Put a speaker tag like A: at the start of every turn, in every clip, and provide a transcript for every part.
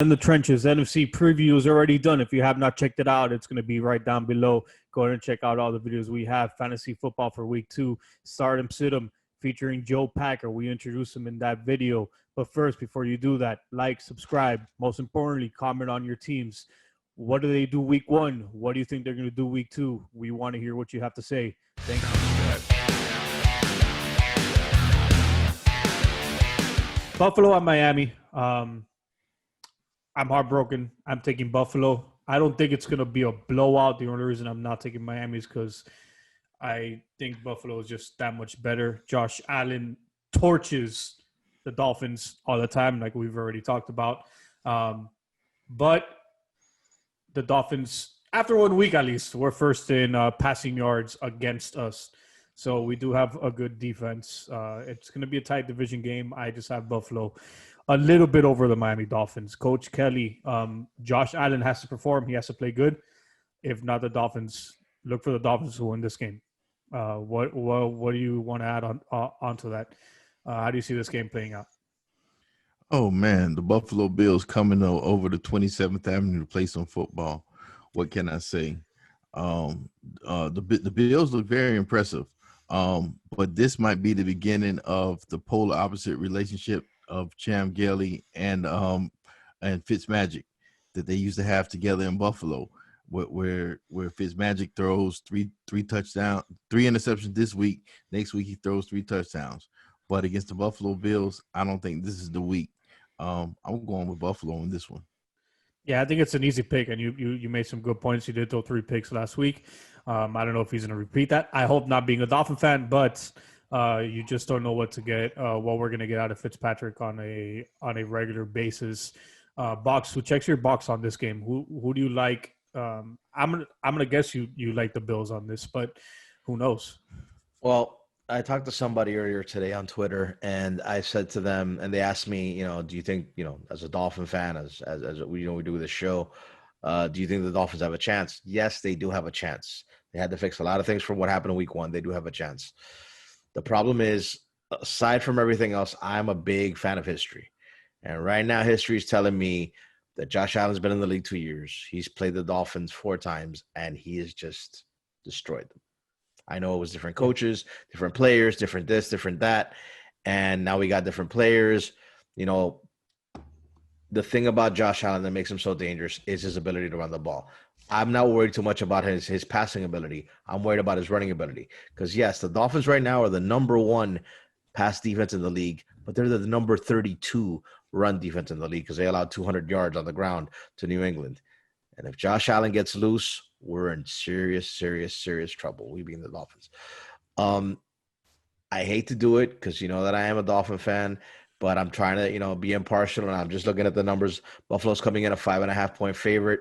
A: In the trenches. NFC preview is already done. If you have not checked it out, it's going to be right down below. Go ahead and check out all the videos we have. Fantasy football for week 2, Start 'em, Sit 'em, featuring Joe Packer. We introduced him in that video. But first, before you do that, like, subscribe. Most importantly, comment on your teams. What do they do week 1? What do you think they're going to do week 2? We want to hear what you have to say. Thank you. Buffalo at Miami. I'm heartbroken. I'm taking Buffalo. I don't think it's going to be a blowout. The only reason I'm not taking Miami is because I think Buffalo is just that much better. Josh Allen torches the Dolphins all the time, like we've already talked about. But the Dolphins, after 1 week at least, were first in passing yards against us. So we do have a good defense. It's going to be a tight division game. I just have Buffalo a little bit over the Miami Dolphins. Coach Kelly, Josh Allen has to perform. He has to play good. If not, the Dolphins, look for the Dolphins to win this game. What do you want to add onto that? How do you see this game playing out?
B: Oh, man, the Buffalo Bills coming over the 27th Avenue to play some football. What can I say? The Bills look very impressive, but this might be the beginning of the polar opposite relationship of Cham Gailey and Fitzmagic that they used to have together in Buffalo, where Fitzmagic throws three touchdowns, 3 interceptions this week. Next week he throws 3 touchdowns. But against the Buffalo Bills, I don't think this is the week. I'm going with Buffalo in this one.
A: Yeah, I think it's an easy pick, and you made some good points. You did throw 3 picks last week. I don't know if he's going to repeat that. I hope not, being a Dolphin fan, but you just don't know what to get, what we're going to get out of Fitzpatrick on a regular basis. Box, who checks your box on this game? Who do you like? I'm gonna guess you like the Bills on this, but who knows?
C: Well, I talked to somebody earlier today on Twitter, and I said to them, and they asked me, do you think, as a Dolphin fan, as we do this show, do you think the Dolphins have a chance? Yes, they do have a chance. They had to fix a lot of things from what happened in week 1. They do have a chance. The problem is, aside from everything else, I'm a big fan of history. And right now, history is telling me that Josh Allen's been in the league 2 years. He's played the Dolphins 4 times, and he has just destroyed them. I know it was different coaches, different players, different this, different that. And now we got different players. The thing about Josh Allen that makes him so dangerous is his ability to run the ball. I'm not worried too much about his passing ability. I'm worried about his running ability. Because, yes, the Dolphins right now are the number 1 pass defense in the league, but they're the number 32 run defense in the league because they allowed 200 yards on the ground to New England. And if Josh Allen gets loose, we're in serious, serious, serious trouble. We being the Dolphins. I hate to do it because you know that I am a Dolphin fan, but I'm trying to, be impartial, and I'm just looking at the numbers. Buffalo's coming in a 5.5-point favorite.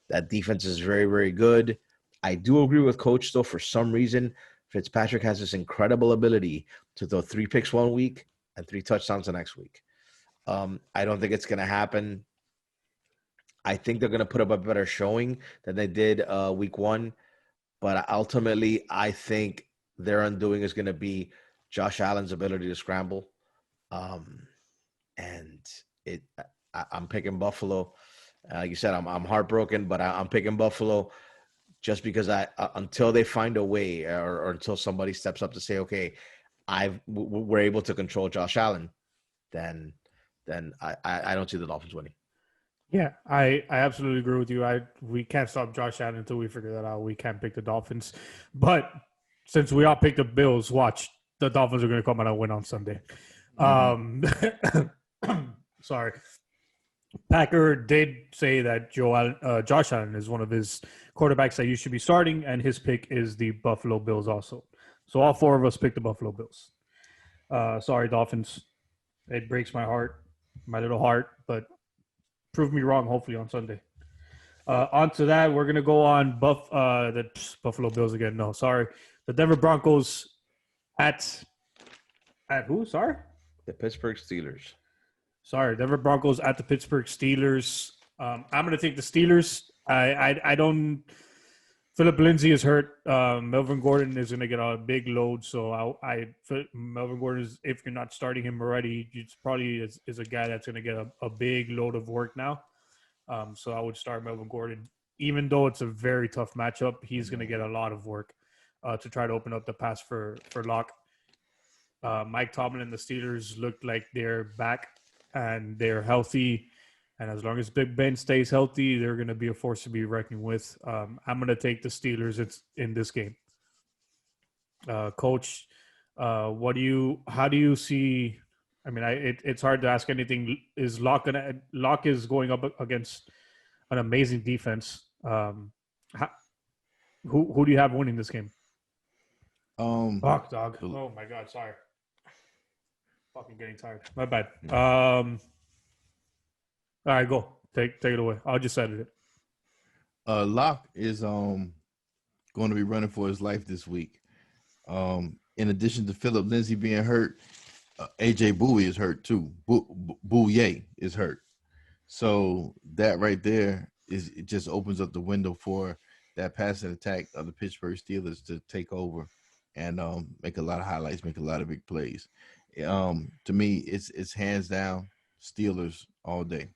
C: That defense is very, very good. I do agree with Coach, though, for some reason. Fitzpatrick has this incredible ability to throw 3 picks 1 week and 3 touchdowns the next week. I don't think it's going to happen. I think they're going to put up a better showing than they did week 1. But ultimately, I think their undoing is going to be Josh Allen's ability to scramble. I'm picking Buffalo. Like you said, I'm heartbroken, but I'm picking Buffalo just because until they find a way or until somebody steps up to say, okay, we're able to control Josh Allen, then I don't see the Dolphins winning.
A: Yeah, I absolutely agree with you. We can't stop Josh Allen until we figure that out. We can't pick the Dolphins. But since we all picked the Bills, watch, the Dolphins are going to come out and win on Sunday. Sorry. Packer did say that Josh Allen is one of his quarterbacks that you should be starting, and his pick is the Buffalo Bills also. So all 4 of us picked the Buffalo Bills. Sorry, Dolphins. It breaks my heart, my little heart, but prove me wrong, hopefully, on Sunday. On to that, we're going to go on the Buffalo Bills again. No, sorry. The Denver Broncos at who? Sorry?
C: The Pittsburgh Steelers.
A: Sorry, Denver Broncos at the Pittsburgh Steelers. I'm going to take the Steelers. I don't Philip Lindsay is hurt. Melvin Gordon is going to get a big load. So Melvin Gordon is, if you're not starting him already, it's probably is a guy that's going to get a big load of work now. So I would start Melvin Gordon, even though it's a very tough matchup. He's going to get a lot of work to try to open up the pass for Locke. Mike Tomlin and the Steelers look like they're back and they're healthy. And as long as Big Ben stays healthy, they're going to be a force to be reckoned with. I'm going to take the Steelers in this game. Coach, how do you see? I mean, it's hard to ask anything. Is Locke is going up against an amazing defense? Who do you have winning this game? Fuck, dog. Oh my God, sorry. Fucking getting tired. My bad. All right, go. Take it away. I'll just edit it.
B: Locke is going to be running for his life this week. In addition to Philip Lindsay being hurt, AJ Bowie is hurt too. Bouye is hurt. So that right there it just opens up the window for that passing attack of the Pittsburgh Steelers to take over and make a lot of highlights, make a lot of big plays. To me, it's hands down Steelers all day.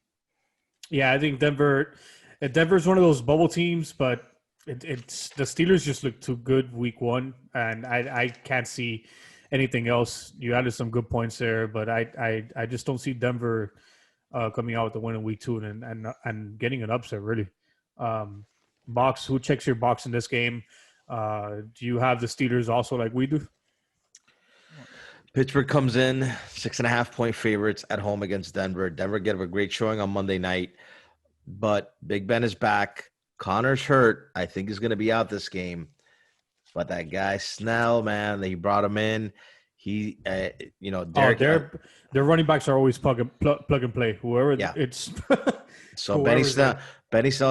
A: Yeah, I think Denver's one of those bubble teams, but it's the Steelers just look too good week one, and I can't see anything else. You added some good points there, but I just don't see Denver coming out with the win in week two and getting an upset really. Box, who checks your box in this game? Do you have the Steelers also like we do?
C: Pittsburgh comes in 6.5-point favorites at home against Denver. Denver gave a great showing on Monday night, but Big Ben is back. Connor's hurt. I think he's going to be out this game. But that guy Snell, man, they brought him in. He, Derek.
A: Their running backs are always plug and play. Whoever it's.
C: So Benny Snell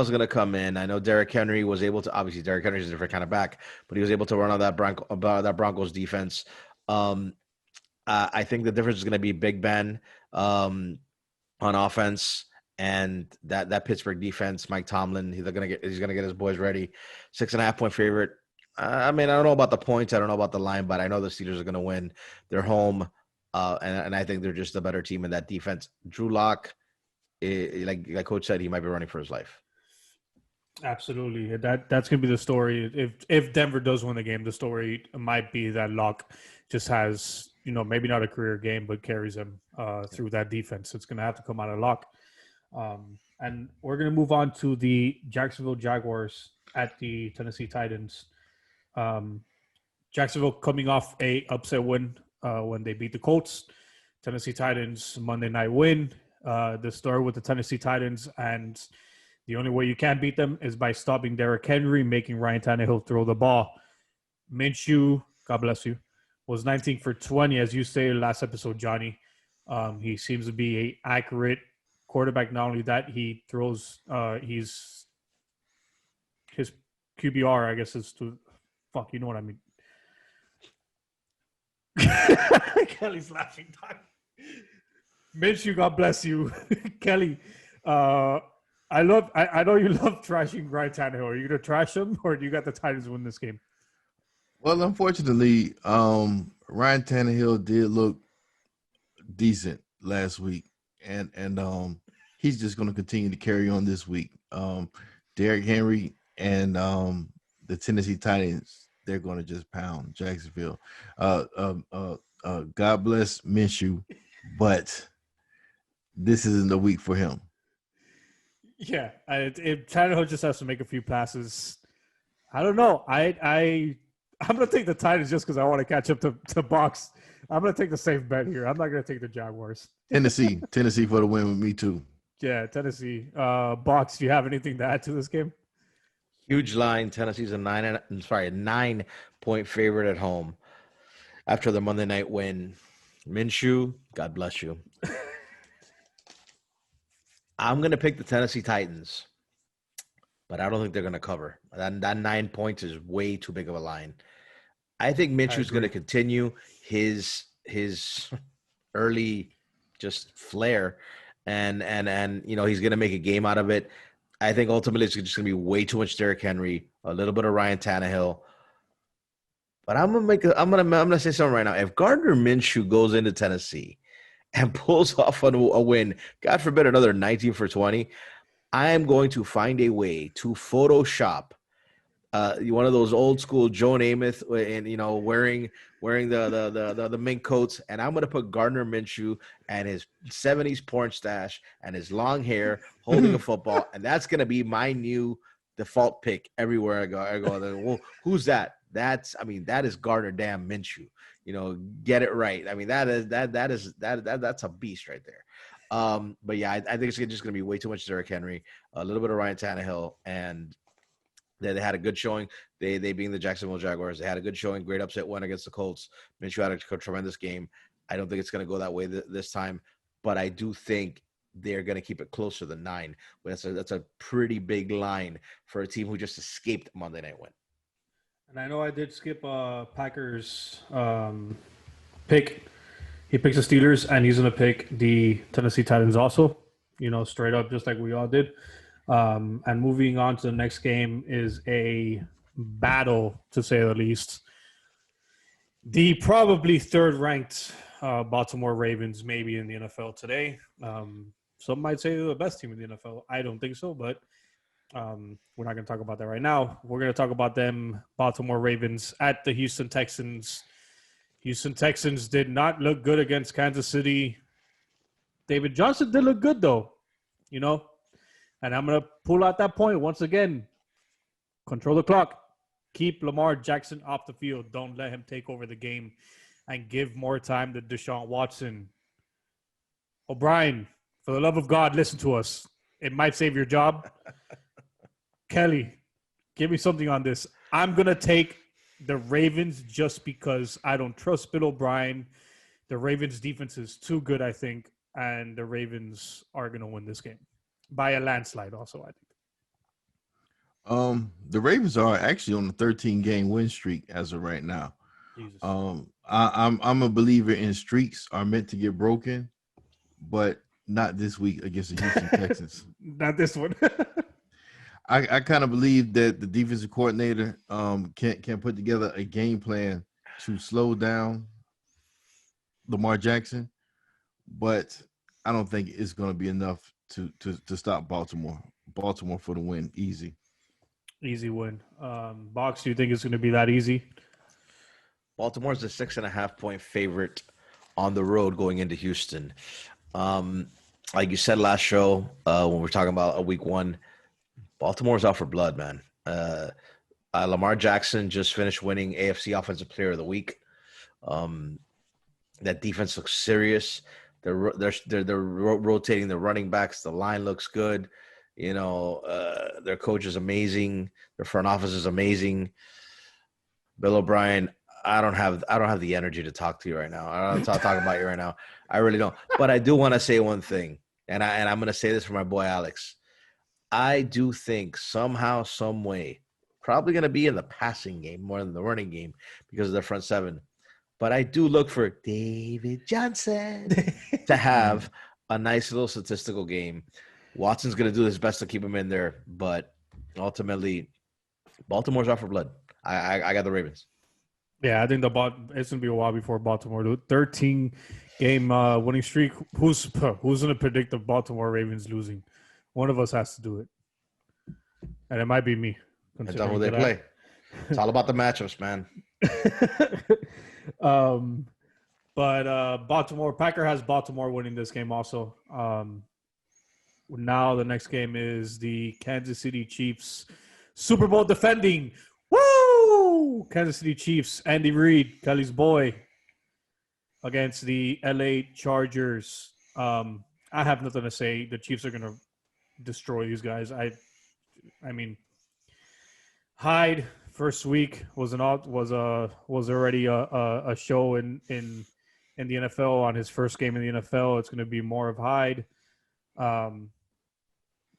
C: is going to come in. I know Derrick Henry was able to. Obviously, Derrick Henry is a different kind of back, but he was able to run on that Broncos defense. I think the difference is going to be Big Ben on offense and that Pittsburgh defense. Mike Tomlin, he's going to get his boys ready. 6.5-point favorite. I mean, I don't know about the points. I don't know about the line, but I know the Steelers are going to win. They're home, and I think they're just a better team in that defense. Drew Lock, like Coach said, he might be running for his life.
A: Absolutely. That's going to be the story. If Denver does win the game, the story might be that Locke just has, maybe not a career game, but carries him through that defense. It's going to have to come out of Locke. And we're going to move on to the Jacksonville Jaguars at the Tennessee Titans. Jacksonville coming off a upset win when they beat the Colts. Tennessee Titans Monday night win. The story with the Tennessee Titans, and the only way you can beat them is by stopping Derrick Henry, making Ryan Tannehill throw the ball. Minshew, God bless you, was 19 for 20, as you stated last episode, Johnny. He seems to be an accurate quarterback. Not only that, he throws. His QBR, I guess, is to fuck. You know what I mean? Kelly's laughing. Minshew, God bless you, Kelly. I know you love trashing Ryan Tannehill. Are you gonna trash him, or do you got the Titans win this game?
B: Well, unfortunately, Ryan Tannehill did look decent last week, and he's just going to continue to carry on this week. Derrick Henry and the Tennessee Titans, they're going to just pound Jacksonville. God bless Minshew, but this isn't the week for him.
A: Yeah, Tannehill just has to make a few passes. I don't know. I'm going to take the Titans just because I want to catch up to Box. I'm going to take the safe bet here. I'm not going to take the Jaguars.
B: Tennessee for the win with me too.
A: Yeah, Tennessee. Box, do you have anything to add to this game?
C: Huge line. Tennessee's a 9-point favorite at home after the Monday night win. Minshew, God bless you. I'm going to pick the Tennessee Titans, but I don't think they're going to cover. That 9 points is way too big of a line. I think Minshew's going to continue his early just flair, and he's going to make a game out of it. I think ultimately it's just going to be way too much Derrick Henry, a little bit of Ryan Tannehill. But I'm gonna say something right now. If Gardner Minshew goes into Tennessee and pulls off a win, God forbid another 19 for 20, I am going to find a way to Photoshop one of those old school Joe Namath and wearing the mink coats, and I'm gonna put Gardner Minshew and his 70s porn stash and his long hair holding a football, and that's gonna be my new default pick everywhere I go. Well, who's that? That is Gardner damn Minshew. Get it right. I mean, that's a beast right there. But yeah, I think it's just going to be way too much Derrick Henry, a little bit of Ryan Tannehill, and they had a good showing. They being the Jacksonville Jaguars, they had a good showing. Great upset win against the Colts. Minshew had a tremendous game. I don't think it's going to go that way this time, but I do think they're going to keep it closer than 9. That's a pretty big line for a team who just escaped Monday Night win.
A: And I know I did skip Packers pick. He picks the Steelers, and he's going to pick the Tennessee Titans also, straight up, just like we all did. And moving on to the next game is a battle, to say the least. The probably third-ranked Baltimore Ravens maybe in the NFL today. Some might say they're the best team in the NFL. I don't think so, but we're not going to talk about that right now. We're going to talk about them, Baltimore Ravens, at the Houston Texans. Houston Texans did not look good against Kansas City. David Johnson did look good, though, And I'm going to pull out that point once again. Control the clock. Keep Lamar Jackson off the field. Don't let him take over the game and give more time to Deshaun Watson. O'Brien, for the love of God, listen to us. It might save your job. Kelly, give me something on this. I'm going to take the Ravens just because I don't trust Bill O'Brien. The Ravens' defense is too good, I think, and the Ravens are going to win this game by a landslide also, I think.
B: The Ravens are actually on a 13-game win streak as of right now.
A: Jesus.
B: I'm a believer in streaks are meant to get broken, but not this week against the Houston Texans.
A: Not this one.
B: I kind of believe that the defensive coordinator can put together a game plan to slow down Lamar Jackson, but I don't think it's going to be enough to stop Baltimore. Baltimore for the win, easy
A: win. Box, do you think it's going to be that easy?
C: Baltimore's a 6.5-point favorite on the road going into Houston. Like you said last show, when we're talking about a week 1, Baltimore's out for blood, man. Lamar Jackson just finished winning AFC Offensive Player of the Week. That defense looks serious. They're rotating the running backs. The line looks good. Their coach is amazing. Their front office is amazing. Bill O'Brien, I don't have the energy to talk to you right now. I don't talk about you right now. I really don't. But I do want to say one thing, and I'm going to say this for my boy Alex. I do think somehow, some way, probably going to be in the passing game more than the running game because of their front seven. But I do look for David Johnson to have a nice little statistical game. Watson's going to do his best to keep him in there, but ultimately, Baltimore's out for blood. I got the Ravens.
A: Yeah, I think it's going to be a while before Baltimore. The 13-game winning streak. Who's going to predict the Baltimore Ravens losing? One of us has to do it, and it might be me.
C: Depends on who they play. It's all about the matchups, man.
A: But Packer has Baltimore winning this game also. Now the next game is the Kansas City Chiefs, Super Bowl defending. Woo! Kansas City Chiefs, Andy Reid, Kelly's boy, against the LA Chargers. I have nothing to say. The Chiefs are going to destroy these guys. I mean, Hyde first week was already a show in the NFL on his first game in the NFL. It's going to be more of Hyde,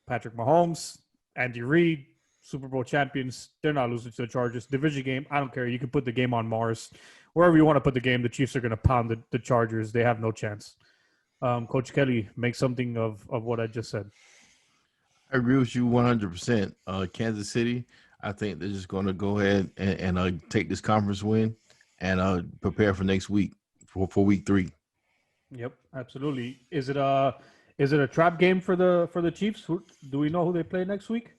A: Patrick Mahomes, Andy Reid, Super Bowl champions. They're not losing to the Chargers. Division game, I don't care. You can put the game on Mars. Wherever you want to put the game, the Chiefs are going to pound the Chargers. They have no chance. Coach Kelly, make something of what I just said.
B: agree with you 100%. Kansas City, I think they're just going to go ahead and take this conference win and prepare for next week for week 3.
A: Yep, absolutely. Is it a trap game for the Chiefs? Do we know who they play next week?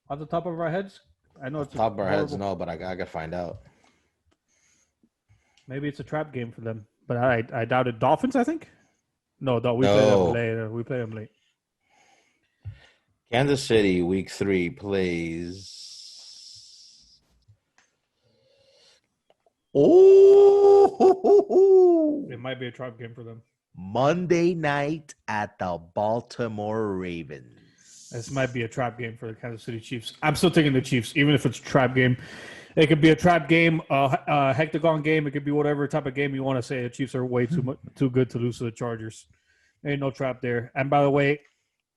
A: Off the top of our heads, I know it's
C: Top of our heads,
A: horrible.
C: no, but I gotta find out.
A: Maybe it's a trap game for them, but I doubt it. Dolphins, I think. No, we play them
C: No.
A: later. We play them late.
C: Kansas City, week 3 plays. Oh,
A: It might be a trap game for them.
C: Monday night at the Baltimore Ravens.
A: This might be a trap game for the Kansas City Chiefs. I'm still taking the Chiefs, even if it's a trap game. It could be a trap game, a hectagon game. It could be whatever type of game you want to say. The Chiefs are way too good to lose to the Chargers. Ain't no trap there. And by the way,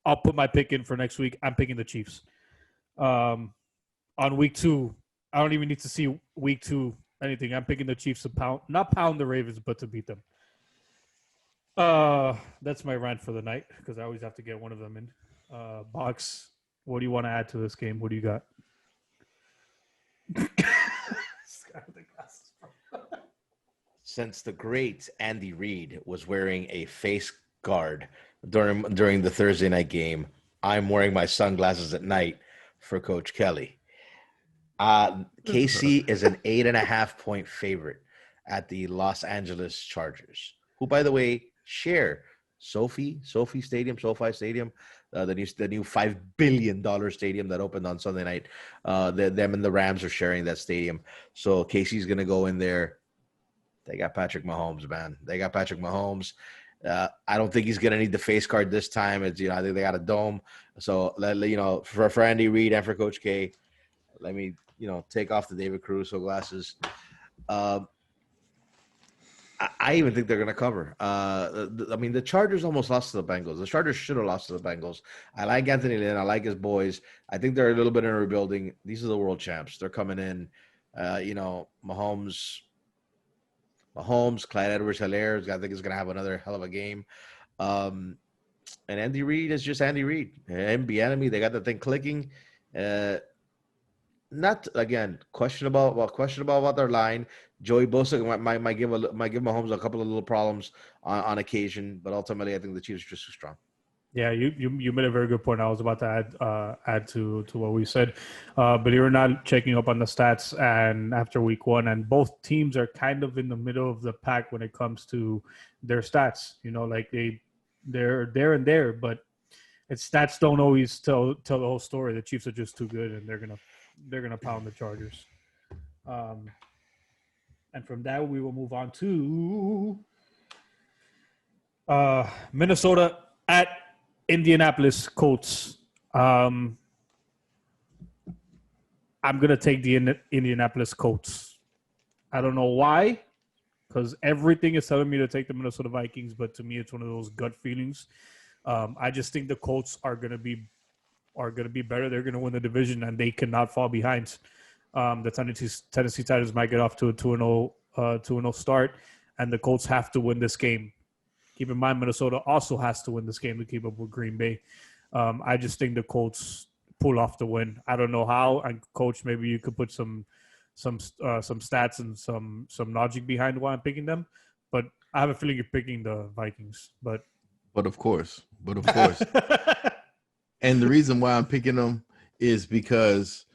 A: I'll put my pick in for next week. I'm picking the Chiefs. On week 2, I don't even need to see week 2 anything. I'm picking the Chiefs to not pound the Ravens, but to beat them. That's my rant for the night because I always have to get one of them in. Box, what do you want to add to this game? What do you got?
C: Since the great Andy Reid was wearing a face guard during the Thursday night game, I'm wearing my sunglasses at night for Coach Kelly. KC is an 8.5-point favorite at the Los Angeles Chargers, who, by the way, share SoFi Stadium, the new $5 billion stadium that opened on Sunday night. Them and the Rams are sharing that stadium. So KC's going to go in there. They got Patrick Mahomes, man. They got Patrick Mahomes. I don't think he's going to need the face card this time. It's, I think they got a dome. So, for Andy Reid and for Coach K, let me, take off the David Caruso glasses. I even think they're going to cover. The Chargers almost lost to the Bengals. The Chargers should have lost to the Bengals. I like Anthony Lynn. I like his boys. I think they're a little bit in rebuilding. These are the world champs. They're coming in. Mahomes, Clyde Edwards-Helaire, I think is going to have another hell of a game. And Andy Reid is just Andy Reid. Him, Bieniemy, they got the thing clicking. Not again questionable about their line. Joey Bosa might give Mahomes a couple of little problems on occasion, but ultimately I think the Chiefs are just too strong.
A: Yeah, you made a very good point. I was about to add to what we said, but you're not checking up on the stats and after week 1, and both teams are kind of in the middle of the pack when it comes to their stats. Like they're there and there, but its stats don't always tell the whole story. The Chiefs are just too good, and they're gonna pound the Chargers. And from that we will move on to Minnesota at Indianapolis Colts. I'm going to take the Indianapolis Colts. I don't know why, because everything is telling me to take the Minnesota Vikings, but to me it's one of those gut feelings. I just think the Colts are going to be better. They're going to win the division, and they cannot fall behind. The Tennessee Titans might get off to a 2-0 start, and the Colts have to win this game. Keep in mind, Minnesota also has to win this game to keep up with Green Bay. I just think the Colts pull off the win. I don't know how. And Coach, maybe you could put some stats and some logic behind why I'm picking them. But I have a feeling you're picking the Vikings. But
B: of course. And the reason why I'm picking them is because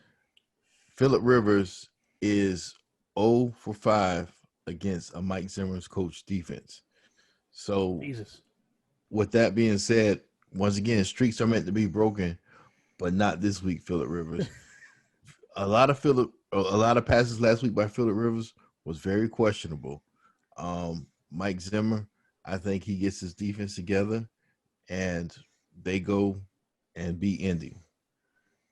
B: Phillip Rivers is 0 for 5 against a Mike Zimmer's coach defense. So,
A: Jesus.
B: With that being said, once again, streaks are meant to be broken, but not this week, Phillip Rivers. a lot of passes last week by Phillip Rivers was very questionable. Mike Zimmer, I think he gets his defense together, and they go and beat Indy.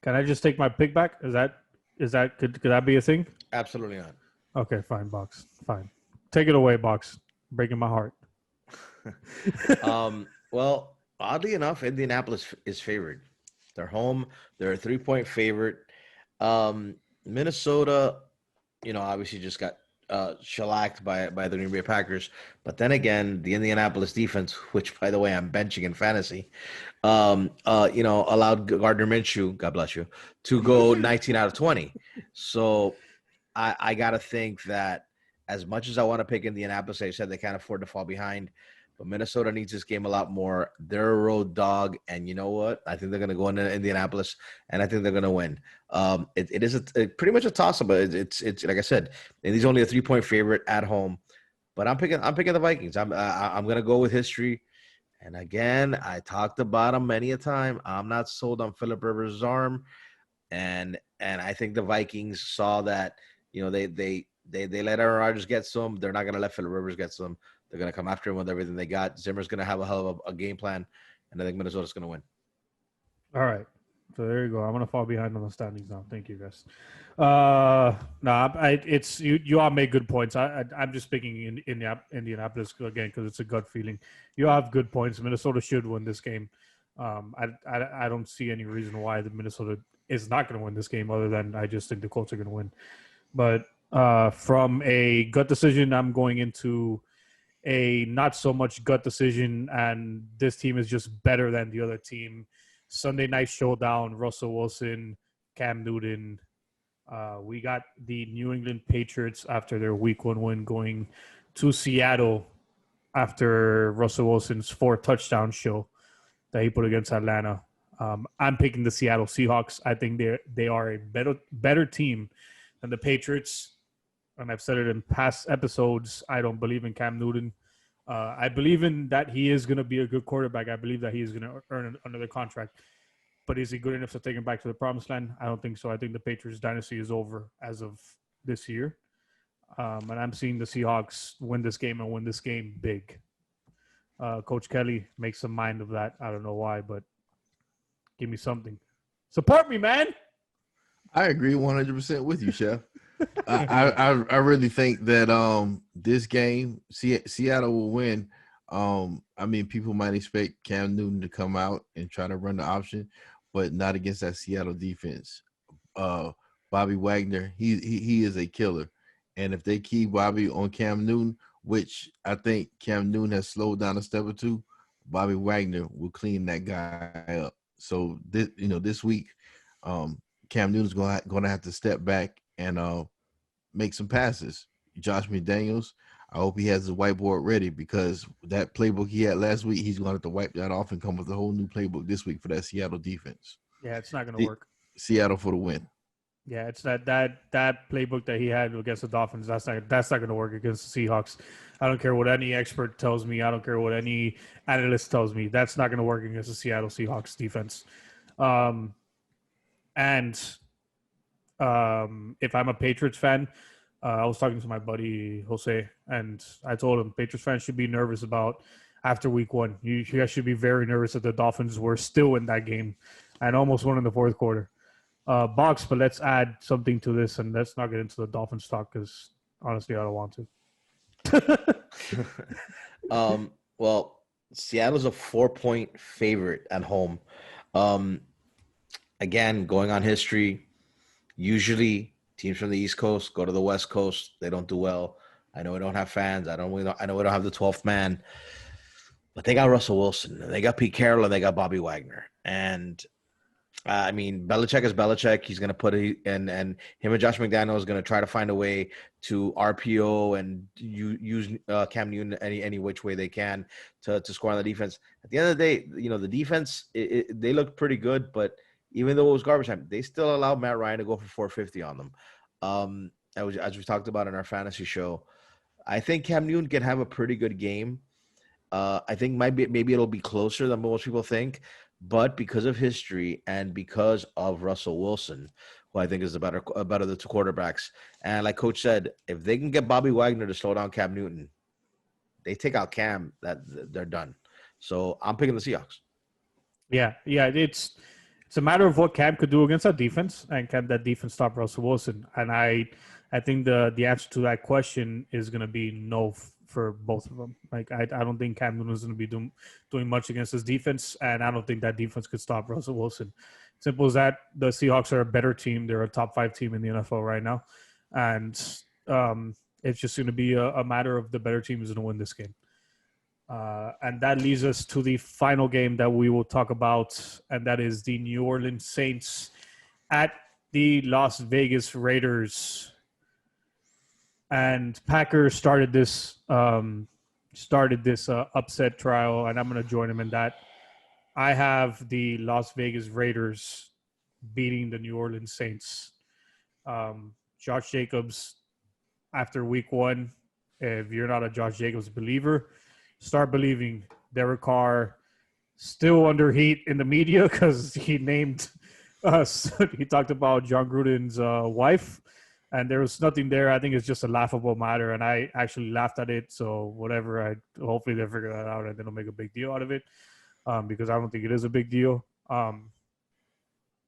A: Can I just take my pick back? Could that be a thing?
C: Absolutely not.
A: Okay, fine, Box. Fine. Take it away, Box. Breaking my heart.
C: Well, oddly enough, Indianapolis is favored. They're home. They're a 3-point favorite. Minnesota, obviously just got shellacked by the Green Bay Packers. But then again, the Indianapolis defense, which, by the way, I'm benching in fantasy, allowed Gardner Minshew, God bless you, to go 19 out of 20. So I got to think that as much as I want to pick Indianapolis, I said they can't afford to fall behind. But Minnesota needs this game a lot more. They're a road dog, and you know what? I think they're going to go into Indianapolis, and I think they're going to win. It is pretty much a toss-up, but it's like I said, and he's only a 3-point favorite at home. But I'm picking the Vikings. I'm going to go with history. And again, I talked about him many a time. I'm not sold on Philip Rivers' arm, and I think the Vikings saw that they let Aaron Rodgers get to him. They're not going to let Philip Rivers get to him. They're going to come after him with everything they got. Zimmer's going to have a hell of a game plan, and I think Minnesota's going to win.
A: All right. So there you go. I'm gonna fall behind on the standings now. Thank you, guys. It's you all make good points. I'm just picking in Indianapolis again because it's a gut feeling. You all have good points. Minnesota should win this game. I don't see any reason why the Minnesota is not going to win this game other than I just think the Colts are going to win. But from a gut decision, I'm going into a not so much gut decision, and this team is just better than the other team. Sunday night showdown, Russell Wilson, Cam Newton. We got the New England Patriots after their week 1 win going to Seattle after Russell Wilson's 4 touchdown show that he put against Atlanta. I'm picking the Seattle Seahawks. I think they are a better team than the Patriots. And I've said it in past episodes. I don't believe in Cam Newton. I believe in that he is going to be a good quarterback. I believe that he is going to earn another contract. But is he good enough to take him back to the promised land? I don't think so. I think the Patriots dynasty is over as of this year. And I'm seeing the Seahawks win this game and win this game big. Coach Kelly makes some mind of that. I don't know why, but give me something. Support me, man.
B: I agree 100% with you, Chef. I really think that this game Seattle will win. I mean, people might expect Cam Newton to come out and try to run the option, but not against that Seattle defense. Bobby Wagner, he is a killer, and if they keep Bobby on Cam Newton, which I think Cam Newton has slowed down a step or two, Bobby Wagner will clean that guy up. So this week, Cam Newton's going to have to step back and make some passes. Josh McDaniels, I hope he has the whiteboard ready because that playbook he had last week, he's going to have to wipe that off and come with a whole new playbook this week for that Seattle defense.
A: Yeah, it's not going to work.
B: Seattle for the win.
A: Yeah, it's that playbook that he had against the Dolphins. That's not going to work against the Seahawks. I don't care what any expert tells me. I don't care what any analyst tells me. That's not going to work against the Seattle Seahawks defense. If I'm a Patriots fan, I was talking to my buddy Jose, and I told him Patriots fans should be nervous about after week 1. You guys should be very nervous that the Dolphins were still in that game and almost won in the fourth quarter. Box, but let's add something to this, and let's not get into the Dolphins talk because honestly, I don't want
C: to. Well, Seattle's a 4-point favorite at home. Again, going on history, usually teams from the East Coast go to the West Coast. They don't do well. I know we don't have fans. I know we don't have the 12th man, but they got Russell Wilson, and they got Pete Carroll, and they got Bobby Wagner. And I mean, Belichick is Belichick. He's going to put and him and Josh McDaniels is going to try to find a way to RPO and use Cam Newton any which way they can to score on the defense. At the end of the day, the defense, they look pretty good, but even though it was garbage time, they still allowed Matt Ryan to go for 450 on them. As we talked about in our fantasy show, I think Cam Newton can have a pretty good game. I think maybe it'll be closer than most people think, but because of history and because of Russell Wilson, who I think is the better of the two quarterbacks, and like Coach said, if they can get Bobby Wagner to slow down Cam Newton, they take out Cam, they're done. So I'm picking the Seahawks.
A: Yeah, it's a matter of what Cam could do against that defense, and can that defense stop Russell Wilson? And I think the answer to that question is going to be no for both of them. Like I don't think Cam Newton is going to be doing much against his defense, and I don't think that defense could stop Russell Wilson. Simple as that. The Seahawks are a better team. They're a top 5 team in the NFL right now, and it's just going to be a matter of the better team is going to win this game. And that leads us to the final game that we will talk about, and that is the New Orleans Saints at the Las Vegas Raiders. And Packers started this upset trial, and I'm going to join him in that. I have the Las Vegas Raiders beating the New Orleans Saints. Josh Jacobs, after week 1, if you're not a Josh Jacobs believer, start believing. Derek Carr still under heat in the media because he named us. He talked about John Gruden's wife, and there was nothing there. I think it's just a laughable matter, and I actually laughed at it. So whatever, hopefully they figure that out and they don't make a big deal out of it, because I don't think it is a big deal.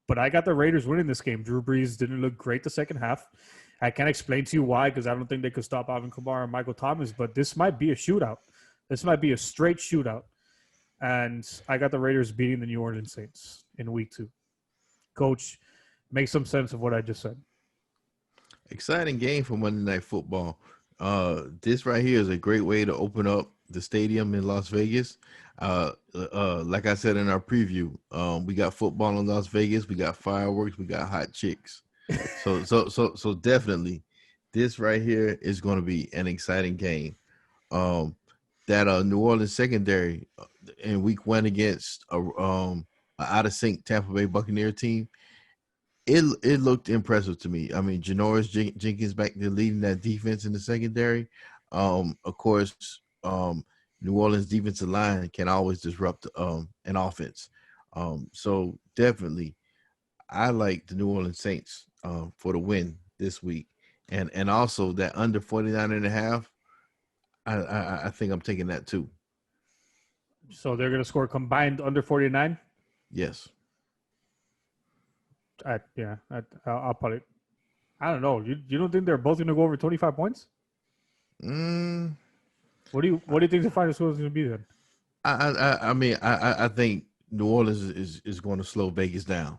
A: But I got the Raiders winning this game. Drew Brees didn't look great the second half. I can't explain to you why, because I don't think they could stop Alvin Kamara and Michael Thomas, but this might be a shootout. This might be a straight shootout. And I got the Raiders beating the New Orleans Saints in week 2. Coach, make some sense of what I just said.
B: Exciting game for Monday Night Football. This right here is a great way to open up the stadium in Las Vegas. Like I said in our preview, we got football in Las Vegas. We got fireworks. We got hot chicks. So definitely, this right here is going to be an exciting game. That New Orleans secondary in week 1 against a out of sync Tampa Bay Buccaneer team, it looked impressive to me. I mean, Janoris Jenkins back there leading that defense in the secondary. Of course, New Orleans defensive line can always disrupt an offense. So definitely, I like the New Orleans Saints for the win this week, and also that under 49.5. I think I'm taking that too.
A: So they're going to score combined under 49?
B: Yes.
A: I'll put it. I don't know. You don't think they're both going to go over 25 points? What do you think the final score is going to be then?
B: I think New Orleans is going to slow Vegas down.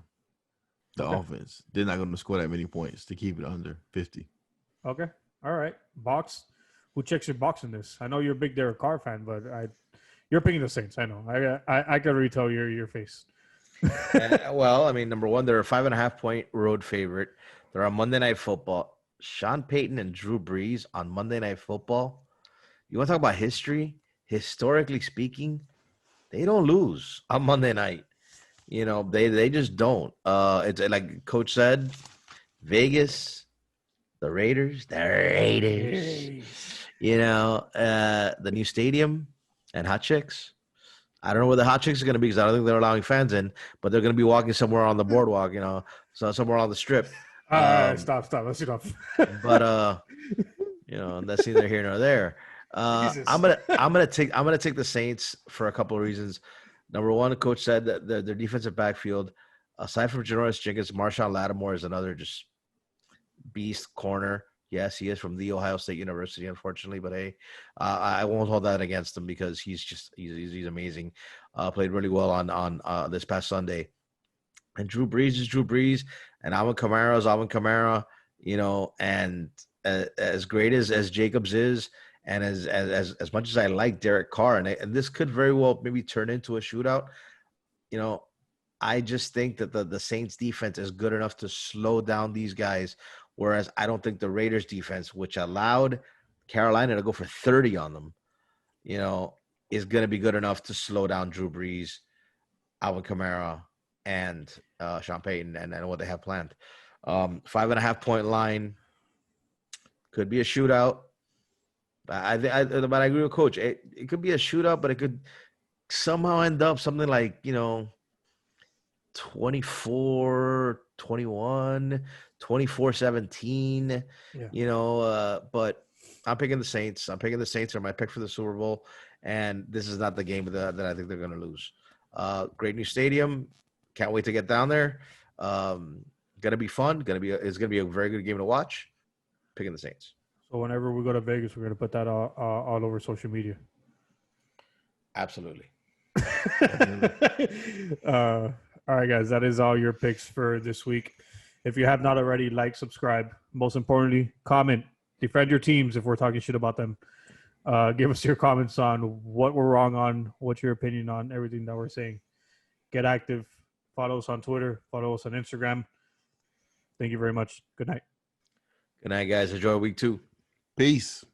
B: The offense. They're not going to score that many points to keep it under 50.
A: Okay. All right. Box. Who checks your box in this? I know you're a big Derek Carr fan, but you're picking the Saints. I know. I can already tell your face.
C: Well, I mean, number one, they're a 5.5-point road favorite. They're on Monday Night Football. Sean Payton and Drew Brees on Monday Night Football. You want to talk about history? Historically speaking, they don't lose on Monday night. You know, they just don't. It's like Coach said, Vegas, the Raiders. You know, the new stadium and hot chicks. I don't know where the hot chicks are going to be because I don't think they're allowing fans in, but they're going to be walking somewhere on the boardwalk, you know, so somewhere on the strip.
A: Stop. Let's stop.
C: But you know, that's neither here nor there. I'm gonna take the Saints for a couple of reasons. Number one, the coach said that their defensive backfield, aside from Janoris Jenkins, Marshawn Lattimore is another just beast corner. Yes, he is from the Ohio State University, unfortunately, but hey, I won't hold that against him because he's amazing. Played really well on this past Sunday. And Drew Brees is Drew Brees, and Alvin Kamara is Alvin Kamara. You know, and as great as Jacobs is, and as much as I like Derek Carr, and this could very well maybe turn into a shootout. You know, I just think that the Saints defense is good enough to slow down these guys. Whereas I don't think the Raiders defense, which allowed Carolina to go for 30 on them, you know, is going to be good enough to slow down Drew Brees, Alvin Kamara, and Sean Payton and what they have planned. 5.5-point line could be a shootout. But I agree with Coach. It could be a shootout, but it could somehow end up something like, you know, 24-21, 24-17, you know, but I'm picking the Saints. They're my pick for the Super Bowl, and this is not the game that I think they're going to lose. Great new stadium. Can't wait to get down there. Going to be fun. It's going to be a very good game to watch. Picking the Saints.
A: So whenever we go to Vegas, we're going to put that all over social media.
C: Absolutely.
A: All right, guys, that is all your picks for this week. If you have not already, like, subscribe. Most importantly, comment. Defend your teams if we're talking shit about them. Give us your comments on what we're wrong on, what's your opinion on everything that we're saying. Get active. Follow us on Twitter. Follow us on Instagram. Thank you very much. Good night.
C: Good night, guys. Enjoy week 2.
B: Peace.